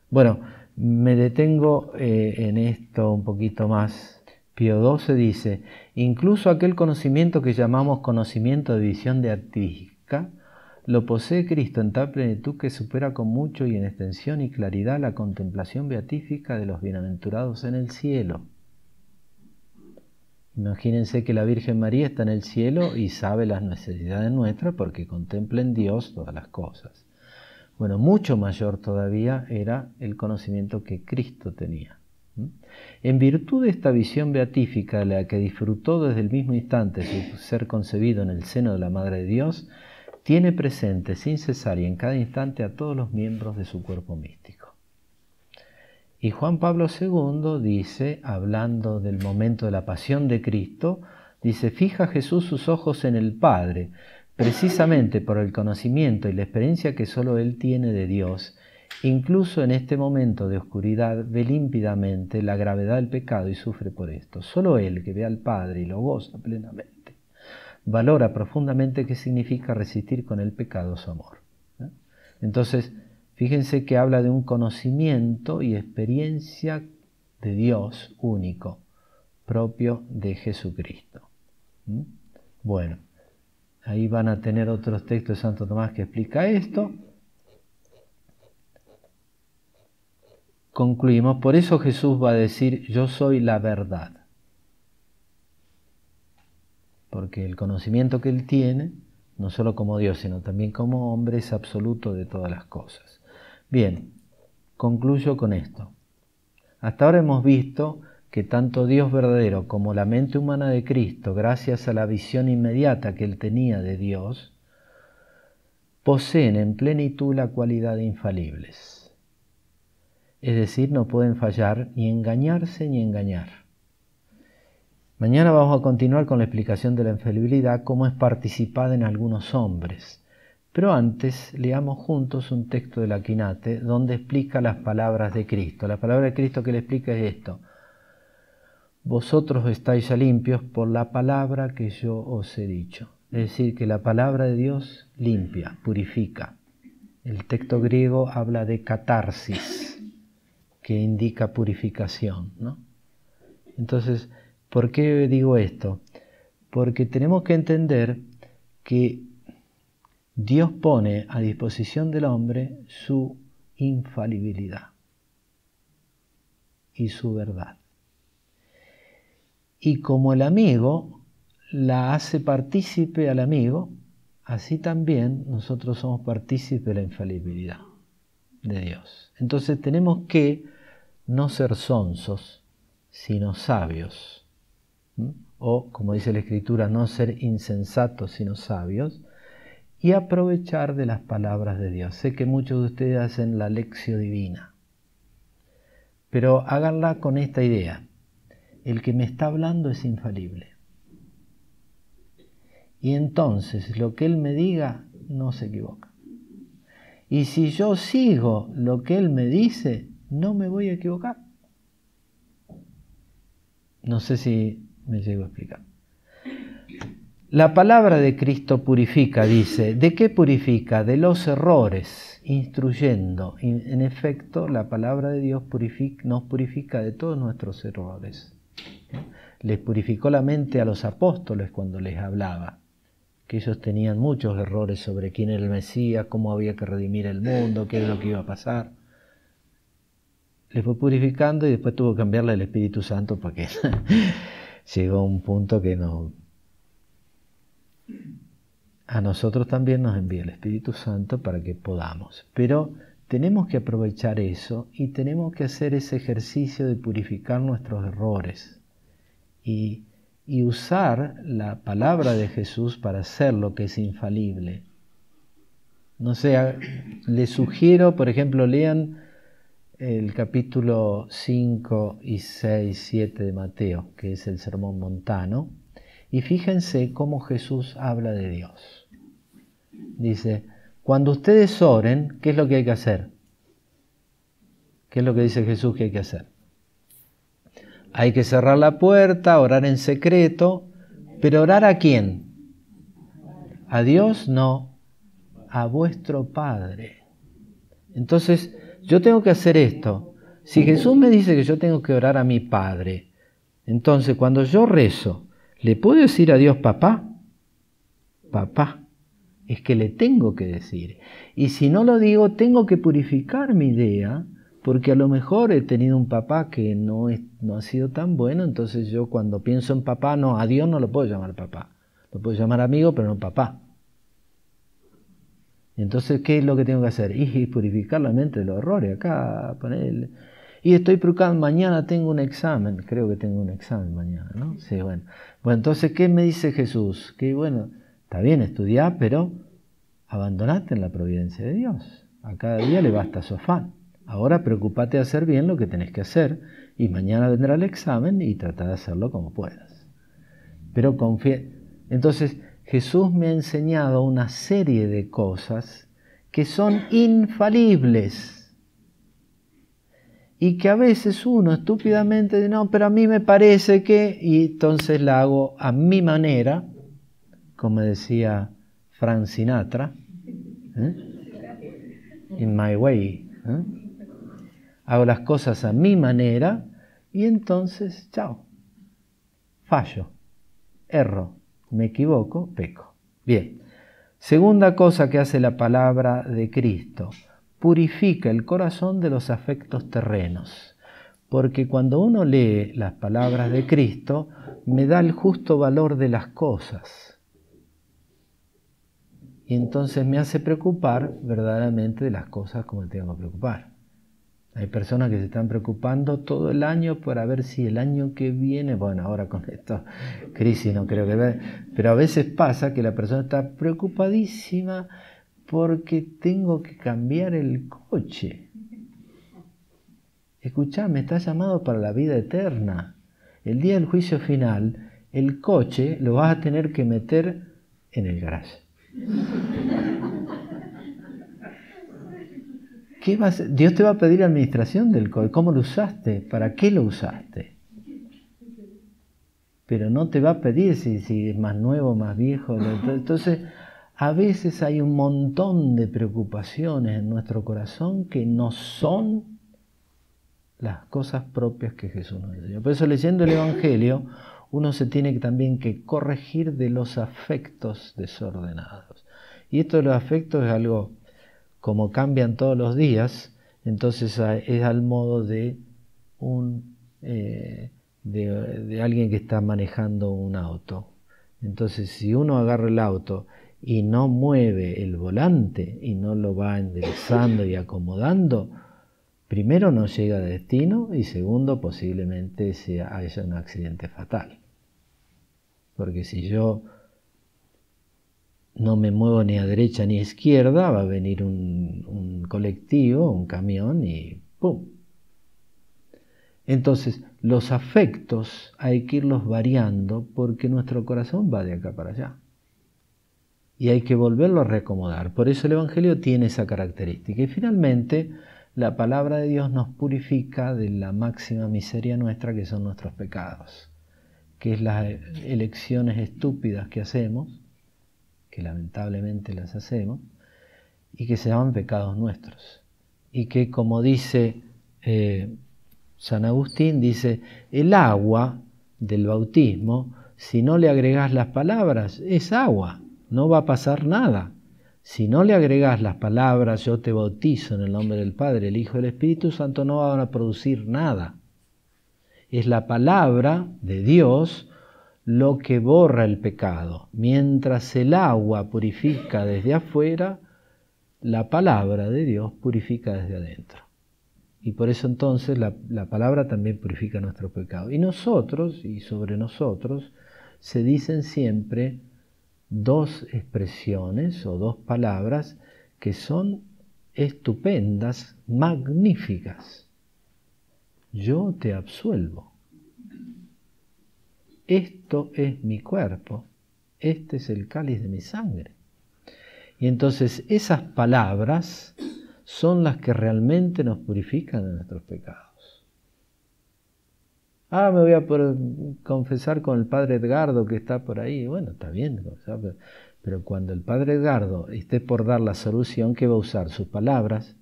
Bueno, me detengo en esto un poquito más. Pío XII dice, incluso aquel conocimiento que llamamos conocimiento de visión beatífica, lo posee Cristo en tal plenitud que supera con mucho y en extensión y claridad la contemplación beatífica de los bienaventurados en el cielo. Imagínense que la Virgen María está en el cielo y sabe las necesidades nuestras porque contempla en Dios todas las cosas. Bueno, mucho mayor todavía era el conocimiento que Cristo tenía. En virtud de esta visión beatífica de la que disfrutó desde el mismo instante su ser concebido en el seno de la Madre de Dios, tiene presente sin cesar y en cada instante a todos los miembros de su cuerpo místico. Y Juan Pablo II dice, hablando del momento de la pasión de Cristo, dice, fija Jesús sus ojos en el Padre, precisamente por el conocimiento y la experiencia que solo Él tiene de Dios, Incluso en este momento de oscuridad ve límpidamente la gravedad del pecado y sufre por esto. Solo Él, que ve al Padre y lo goza plenamente, valora profundamente qué significa resistir con el pecado su amor. Entonces, fíjense que habla de un conocimiento y experiencia de Dios único, propio de Jesucristo. Bueno, ahí van a tener otros textos de Santo Tomás que explica esto. Concluimos, por eso Jesús va a decir, yo soy la verdad. Porque el conocimiento que Él tiene, no solo como Dios, sino también como hombre, es absoluto de todas las cosas. Bien, concluyo con esto. Hasta ahora hemos visto que tanto Dios verdadero como la mente humana de Cristo, gracias a la visión inmediata que Él tenía de Dios, poseen en plenitud la cualidad de infalibles. Es decir, no pueden fallar ni engañarse ni engañar. Mañana vamos a continuar con la explicación de la infalibilidad, cómo es participada en algunos hombres. Pero antes leamos juntos un texto del Aquinate donde explica las palabras de Cristo. La palabra de Cristo que le explica es esto. Vosotros estáis ya limpios por la palabra que yo os he dicho. Es decir, que la palabra de Dios limpia, purifica. El texto griego habla de catarsis, que indica purificación, ¿no? Entonces, ¿por qué digo esto? Porque tenemos que entender que Dios pone a disposición del hombre su infalibilidad y su verdad. Y como el amigo la hace partícipe al amigo, así también nosotros somos partícipes de la infalibilidad de Dios. Entonces tenemos que no ser sonsos, sino sabios. O, como dice la Escritura, no ser insensatos, sino sabios, y aprovechar de las palabras de Dios. Sé que muchos de ustedes hacen la lección divina, pero háganla con esta idea. El que me está hablando es infalible. Y entonces lo que Él me diga no se equivoca. Y si yo sigo lo que Él me dice, no me voy a equivocar. No sé si me llego a explicar. La palabra de Cristo purifica, dice. ¿De qué purifica? De los errores, instruyendo. En efecto, la palabra de Dios nos purifica de todos nuestros errores. Les purificó la mente a los apóstoles cuando les hablaba, que ellos tenían muchos errores sobre quién era el Mesías, cómo había que redimir el mundo, qué era lo que iba a pasar. Les fue purificando y después tuvo que cambiarle el Espíritu Santo porque llegó a un punto que no... A nosotros también nos envía el Espíritu Santo para que podamos. Pero tenemos que aprovechar eso y tenemos que hacer ese ejercicio de purificar nuestros errores y usar la palabra de Jesús para hacer lo que es infalible. No sé, les sugiero, por ejemplo, lean el capítulo 5 y 6, 7 de Mateo, que es el Sermón Montano, y fíjense cómo Jesús habla de Dios. Dice, cuando ustedes oren, ¿qué es lo que hay que hacer? ¿Qué es lo que dice Jesús que hay que hacer? Hay que cerrar la puerta, orar en secreto, pero ¿orar a quién? A Dios no, a vuestro Padre. Entonces, yo tengo que hacer esto. Si Jesús me dice que yo tengo que orar a mi Padre, entonces cuando yo rezo, ¿le puedo decir a Dios papá? Papá. Es que le tengo que decir. Y si no lo digo, tengo que purificar mi idea, porque a lo mejor he tenido un papá que no ha sido tan bueno, entonces yo cuando pienso en papá, no, a Dios no lo puedo llamar papá. Lo puedo llamar amigo, pero no papá. Entonces, ¿qué es lo que tengo que hacer? Y purificar la mente de los errores. Acá, ponerle... Y estoy preocupado, mañana tengo un examen. Creo que tengo un examen mañana, ¿no? Sí, bueno. Bueno, entonces, ¿qué me dice Jesús? Que bueno, está bien estudiar, pero abandonate en la providencia de Dios. A cada día le basta su afán. Ahora preocupate de hacer bien lo que tenés que hacer y mañana vendrá el examen y trata de hacerlo como puedas. Pero confía. Entonces, Jesús me ha enseñado una serie de cosas que son infalibles. Y que a veces uno estúpidamente dice, no, pero a mí me parece que, y entonces la hago a mi manera, como decía Frank Sinatra, in my way. Hago las cosas a mi manera y entonces, chao, fallo, erro, me equivoco, peco. Bien, segunda cosa que hace la palabra de Cristo, purifica el corazón de los afectos terrenos. Porque cuando uno lee las palabras de Cristo, me da el justo valor de las cosas. Y entonces me hace preocupar verdaderamente de las cosas como tengo que preocupar. Hay personas que se están preocupando todo el año para ver si el año que viene, bueno, ahora con esta crisis no creo que vea, pero a veces pasa que la persona está preocupadísima porque tengo que cambiar el coche. Escuchame, está llamado para la vida eterna. El día del juicio final, el coche lo vas a tener que meter en el garaje. ¿Qué vas a hacer? Dios te va a pedir administración del coche. ¿Cómo lo usaste? ¿Para qué lo usaste? Pero no te va a pedir si es más nuevo, más viejo. Entonces, a veces hay un montón de preocupaciones en nuestro corazón que no son las cosas propias que Jesús nos enseñó. Por eso, leyendo el Evangelio, uno se tiene también que corregir de los afectos desordenados. Y esto de los afectos es algo, como cambian todos los días, entonces es al modo de de alguien que está manejando un auto. Entonces, si uno agarra el auto y no mueve el volante y no lo va enderezando y acomodando, primero no llega a destino y segundo posiblemente haya un accidente fatal. Porque si yo no me muevo ni a derecha ni a izquierda, va a venir un colectivo, un camión y ¡pum! Entonces, los afectos hay que irlos variando porque nuestro corazón va de acá para allá. Y hay que volverlo a reacomodar. Por eso el Evangelio tiene esa característica. Y finalmente, la palabra de Dios nos purifica de la máxima miseria nuestra, que son nuestros pecados, que es las elecciones estúpidas que hacemos, que lamentablemente las hacemos, y que se llaman pecados nuestros. Y que, como dice San Agustín, dice, el agua del bautismo, si no le agregás las palabras, es agua, no va a pasar nada. Si no le agregás las palabras, yo te bautizo en el nombre del Padre, el Hijo y el Espíritu Santo, no van a producir nada. Es la palabra de Dios lo que borra el pecado. Mientras el agua purifica desde afuera, la palabra de Dios purifica desde adentro. Y por eso entonces la palabra también purifica nuestro pecado. Y nosotros, y sobre nosotros, se dicen siempre dos expresiones o dos palabras que son estupendas, magníficas. Yo te absuelvo. Esto es mi cuerpo, este es el cáliz de mi sangre. Y entonces esas palabras son las que realmente nos purifican de nuestros pecados. Me voy a confesar con el Padre Edgardo que está por ahí. Bueno, está bien, pero cuando el Padre Edgardo esté por dar la solución, ¿qué va a usar? Sus palabras.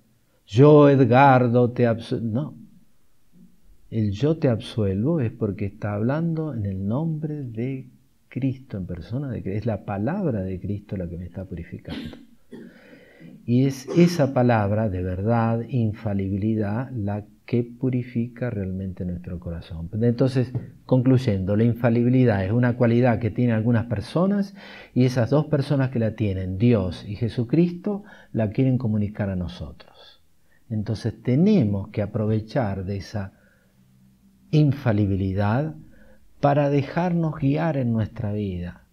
Yo, Edgardo, te absuelvo. No. El yo te absuelvo es porque está hablando en el nombre de Cristo, en persona de Cristo. Es la palabra de Cristo la que me está purificando. Y es esa palabra de verdad, infalibilidad, la que purifica realmente nuestro corazón. Entonces, concluyendo, la infalibilidad es una cualidad que tienen algunas personas y esas dos personas que la tienen, Dios y Jesucristo, la quieren comunicar a nosotros. Entonces tenemos que aprovechar de esa infalibilidad para dejarnos guiar en nuestra vida.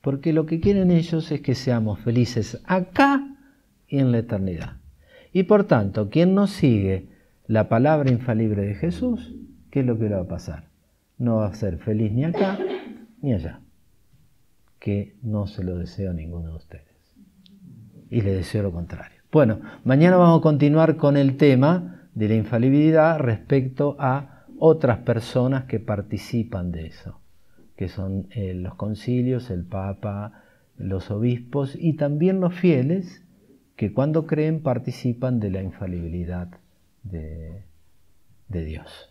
Porque lo que quieren ellos es que seamos felices acá y en la eternidad. Y por tanto, quien no sigue la palabra infalible de Jesús, ¿qué es lo que le va a pasar? No va a ser feliz ni acá ni allá. Que no se lo deseo a ninguno de ustedes. Y le deseo lo contrario. Bueno, mañana vamos a continuar con el tema de la infalibilidad respecto a otras personas que participan de eso, que son los concilios, el Papa, los obispos y también los fieles que cuando creen participan de la infalibilidad de Dios.